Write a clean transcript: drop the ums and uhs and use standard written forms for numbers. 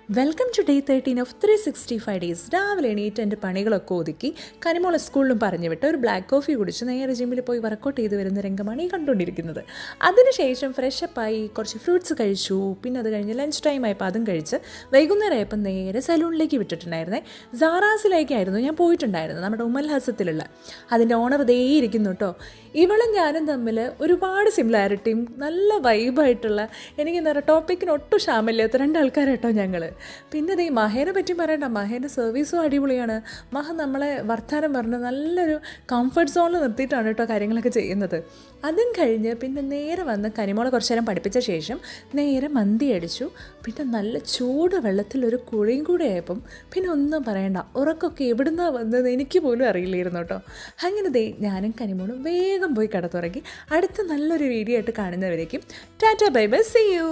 Welcome to day 13 of 365 days. രാവിലെ എണീറ്റ് എൻ്റെ പണികളൊക്കെ ഒതുക്കി കനിമോളെ സ്കൂളിലും പറഞ്ഞു വിട്ട് ഒരു ബ്ലാക്ക് കോഫി കുടിച്ച് നേരെ ജിമ്മിൽ പോയി വർക്കൗട്ട് ചെയ്ത് വരുന്ന രംഗമാണ് ഈ കണ്ടുകൊണ്ടിരിക്കുന്നത്. അതിനുശേഷം ഫ്രഷപ്പായി കുറച്ച് ഫ്രൂട്ട്സ് കഴിച്ചു. പിന്നെ അത് കഴിഞ്ഞ് ലഞ്ച് ടൈം ആയപ്പോൾ അതും കഴിച്ച് വൈകുന്നേരം ആയപ്പോൾ നേരെ സലൂണിലേക്ക് വിട്ടിട്ടുണ്ടായിരുന്നേ. സാറാസിലേക്കായിരുന്നു ഞാൻ പോയിട്ടുണ്ടായിരുന്നത്, നമ്മുടെ ഉമ്മൽഹാസത്തിലുള്ള. അതിൻ്റെ ഓണർ ദേ ഇരിക്കുന്നു കേട്ടോ. ഇവളും ഞാനും തമ്മിൽ ഒരുപാട് സിമിലാരിറ്റിയും നല്ല വൈബായിട്ടുള്ള, എനിക്ക് എന്താ പറയുക, ടോപ്പിക്കിന് ഒട്ടും ക്ഷാമില്ലാത്ത രണ്ടാൾക്കാരാട്ടോ ഞങ്ങൾ. പിന്നെ അതേ മഹേനെ പറ്റി പറയണ്ട, മഹേൻ്റെ സർവീസും അടിപൊളിയാണ്. മഹ നമ്മളെ വർത്താനം പറഞ്ഞ് നല്ലൊരു കംഫർട്ട് സോണിൽ നിർത്തിയിട്ടാണ് കേട്ടോ കാര്യങ്ങളൊക്കെ ചെയ്യുന്നത്. അതും കഴിഞ്ഞ് പിന്നെ നേരെ വന്ന് കനിമോളെ കുറച്ച് നേരം പഠിപ്പിച്ച ശേഷം നേരെ മന്തി അടിച്ചു. പിന്നെ നല്ല ചൂട് വെള്ളത്തിലൊരു കുഴിയും കൂടെ ആയപ്പം പിന്നെ ഒന്നും പറയണ്ട, ഉറക്കമൊക്കെ എവിടുന്നാണ് വന്നത് എനിക്ക് പോലും അറിയില്ലായിരുന്നു കേട്ടോ. അങ്ങനെ ദേ ഞാനും കനിമോളും വേഗം പോയി കിടത്തുറങ്ങി. അടുത്ത നല്ലൊരു വീഡിയോ ആയിട്ട് കാണുന്നവരേക്കും tata bye bye, see U.